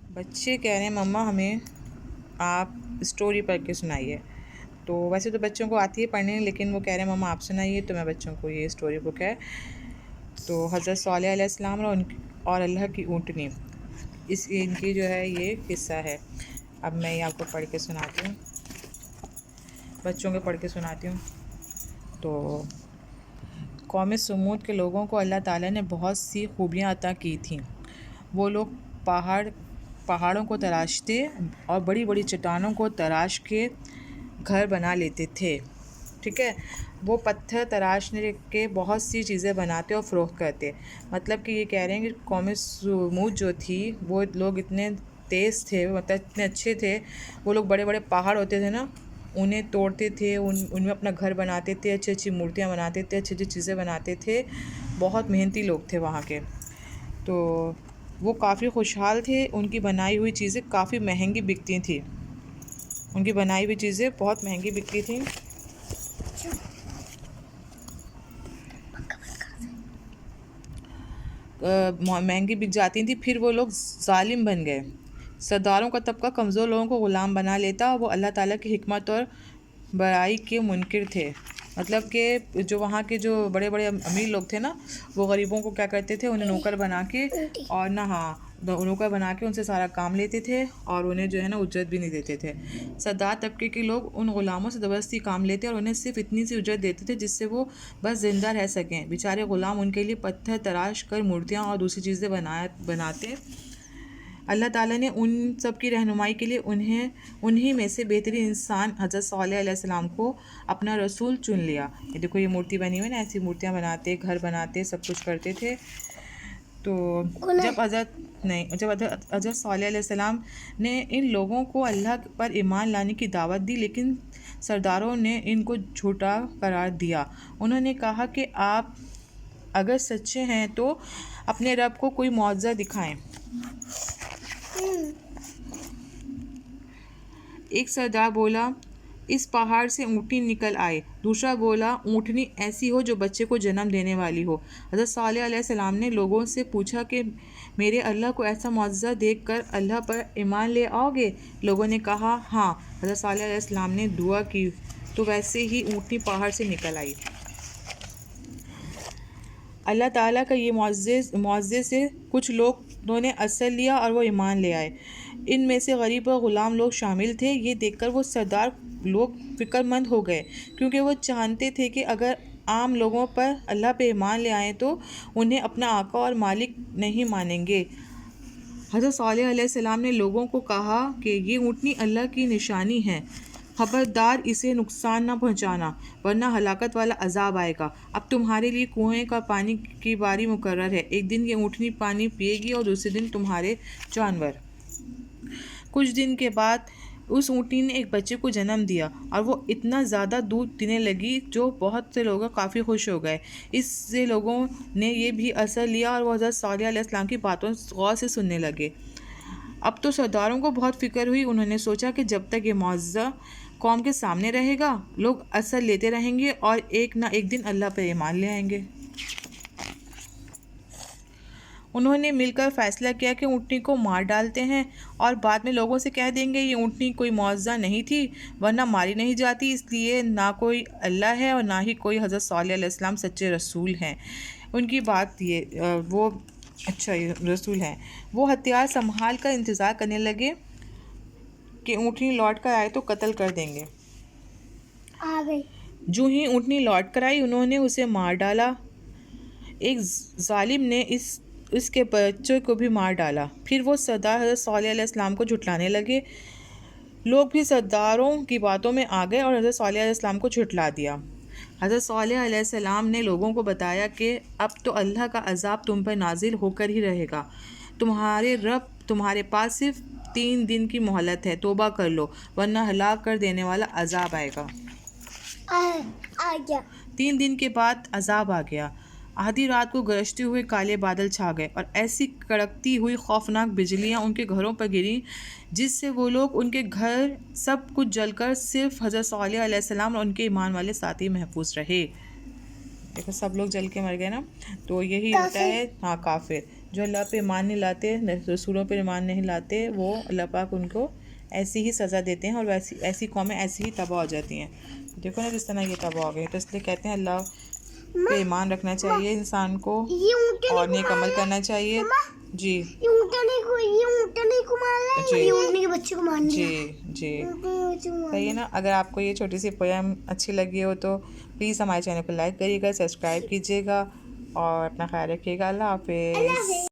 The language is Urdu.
بچے کہہ رہے ہیں مما ہمیں آپ اسٹوری پڑھ کے سنائیے. تو ویسے تو بچوں کو آتی ہے پڑھنے، لیکن وہ کہہ رہے ہیں مما آپ سنائیے، تو میں بچوں کو یہ اسٹوری بک ہے. تو حضرت صالح علیہ السلام اور اللہ کی اونٹنی، ان کی جو ہے یہ قصہ ہے. اب میں یہ آپ کو پڑھ کے سناتی ہوں، بچوں کو پڑھ کے سناتی ہوں. تو قوم سمود کے لوگوں کو اللہ تعالیٰ نے بہت سی خوبیاں عطا کی تھیں. وہ لوگ پہاڑوں کو تراشتے اور بڑی بڑی چٹانوں کو تراش کے گھر بنا لیتے تھے. ٹھیک ہے، وہ پتھر تراشنے کے بہت سی چیزیں بناتے اور فروخت کرتے. مطلب کہ یہ کہہ رہے ہیں کہ قوم سمود جو تھی وہ لوگ اتنے تیز تھے، مطلب اتنے اچھے تھے. وہ لوگ بڑے بڑے پہاڑ ہوتے تھے نا، انہیں توڑتے تھے، ان میں اپنا گھر بناتے تھے، اچھی اچھی مورتیاں بناتے تھے، اچھی اچھی چیزیں بناتے تھے. بہت محنتی لوگ تھے وہاں کے. تو وہ کافی خوشحال تھے. ان کی بنائی ہوئی چیزیں کافی مہنگی بکتی تھیں. ان کی بنائی ہوئی چیزیں بہت مہنگی بکتی تھیں. مہنگی بک جاتی تھیں. پھر وہ لوگ ظالم بن گئے. سرداروں کا طبقہ کمزور لوگوں کو غلام بنا لیتا. وہ اللہ تعالیٰ کی حکمت اور بڑائی کے منکر تھے. مطلب کہ جو وہاں کے جو بڑے بڑے امیر لوگ تھے نا، وہ غریبوں کو کیا کرتے تھے، انہیں نوکر بنا کے اور نوکر بنا کے ان سے سارا کام لیتے تھے، اور انہیں جو ہے نا اجرت بھی نہیں دیتے تھے. سردار طبقے کے لوگ ان غلاموں سے زبردستی کام لیتے اور انہیں صرف اتنی سی اجرت دیتے تھے جس سے وہ بس زندہ رہ سکیں. بیچارے غلام ان کے لیے پتھر تراش کر مورتیاں اور دوسری چیزیں بناتے. اللہ تعالیٰ نے ان سب کی رہنمائی کے لیے انہی میں سے بہترین انسان حضرت صالح علیہ السلام کو اپنا رسول چن لیا. یہ دیکھو، یہ مورتی بنی ہوئی نا، ایسی مورتیاں بناتے، گھر بناتے، سب کچھ کرتے تھے. تو جب حضرت صالح علیہ السلام نے ان لوگوں کو اللہ پر ایمان لانے کی دعوت دی، لیکن سرداروں نے ان کو جھوٹا قرار دیا. انہوں نے کہا کہ آپ اگر سچے ہیں تو اپنے رب کو کوئی معجزہ دکھائیں. ایک سردار بولا اس پہاڑ سے اونٹنی نکل آئے. دوسرا بولا اونٹنی ایسی ہو جو بچے کو جنم دینے والی ہو. حضرت صالح علیہ السلام نے لوگوں سے پوچھا کہ میرے اللہ کو ایسا معجزہ دیکھ کر اللہ پر ایمان لے آؤ گے؟ لوگوں نے کہا ہاں. حضرت صالح علیہ السلام نے دعا کی تو ویسے ہی اونٹنی پہاڑ سے نکل آئی. اللہ تعالیٰ کا یہ معجزے سے کچھ لوگوں نے اثر لیا اور وہ ایمان لے آئے. ان میں سے غریب اور غلام لوگ شامل تھے. یہ دیکھ کر وہ سردار لوگ فکر مند ہو گئے، کیونکہ وہ جانتے تھے کہ اگر عام لوگوں پر اللہ پہ ایمان لے آئیں تو انہیں اپنا آقا اور مالک نہیں مانیں گے. حضرت صالح علیہ السلام نے لوگوں کو کہا کہ یہ اونٹنی اللہ کی نشانی ہے، خبردار اسے نقصان نہ پہنچانا ورنہ ہلاکت والا عذاب آئے گا. اب تمہارے لیے کنویں کا پانی کی باری مقرر ہے. ایک دن یہ اونٹنی پانی پیے گی اور دوسرے دن تمہارے جانور. کچھ دن کے بعد اس اونٹنی نے ایک بچے کو جنم دیا اور وہ اتنا زیادہ دودھ پینے لگی جو بہت سے لوگ کافی خوش ہو گئے. اس سے لوگوں نے یہ بھی اثر لیا اور وہ حضرت صالح علیہ السلام کی باتوں غور سے سننے لگے. اب تو سرداروں کو بہت فکر ہوئی. انہوں نے سوچا کہ جب تک یہ معجزہ قوم کے سامنے رہے گا لوگ اثر لیتے رہیں گے اور ایک نہ ایک دن اللہ پر ایمان لے آئیں گے. انہوں نے مل کر فیصلہ کیا کہ اونٹنی کو مار ڈالتے ہیں اور بعد میں لوگوں سے کہہ دیں گے یہ اونٹنی کوئی معجزہ نہیں تھی ورنہ ماری نہیں جاتی. اس لیے نہ کوئی اللہ ہے اور نہ ہی کوئی حضرت صالح علیہ السلام سچے رسول ہیں. ان کی بات وہ رسول ہیں. وہ ہتھیار سنبھال کر انتظار کرنے لگے کہ اونٹنی لوٹ کر آئے تو قتل کر دیں گے. جو ہی اونٹنی لوٹ کر آئی انہوں نے اسے مار ڈالا. ایک ظالم نے اس کے بچے کو بھی مار ڈالا. پھر وہ سردار حضرت صالح علیہ السلام کو جھٹلانے لگے. لوگ بھی سرداروں کی باتوں میں آ گئے اور حضرت صالح علیہ السلام کو جھٹلا دیا. حضرت صالح علیہ السلام نے لوگوں کو بتایا کہ اب تو اللہ کا عذاب تم پر نازل ہو کر ہی رہے گا. تمہارے رب تمہارے پاس صرف 3 دن کی مہلت ہے، توبہ کر لو ورنہ ہلاک کر دینے والا عذاب آئے گا. 3 دن کے بعد عذاب آ گیا. آدھی رات کو گرجتے ہوئے کالے بادل چھا گئے اور ایسی کڑکتی ہوئی خوفناک بجلیاں ان کے گھروں پر گریں جس سے وہ لوگ، ان کے گھر، سب کچھ جل کر صرف حضرت صالح علیہ السلام اور ان کے ایمان والے ساتھی محفوظ رہے. دیکھو سب لوگ جل کے مر گئے نا، تو یہی ہوتا ہے کافر. جو اللہ پہ ایمان نہیں لاتے، رسولوں پہ ایمان نہیں لاتے، وہ اللہ پاک ان کو ایسی ہی سزا دیتے ہیں، اور ایسی قومیں ایسی ہی تباہ ہو جاتی ہیں. دیکھو نا جس طرح یہ تباہ ہو گئی. تو اس لیے کہتے ہیں اللہ پہ ایمان رکھنا چاہیے انسان کو اور نیک عمل کرنا چاہیے. جی جی جی صحیح ہے نا. اگر آپ کو یہ چھوٹی سی پویم اچھی لگی ہو تو پلیز ہمارے چینل کو لائک کریے گا، سبسکرائب کیجیے گا اور اپنا خیال رکھیے گا. اللہ حافظ.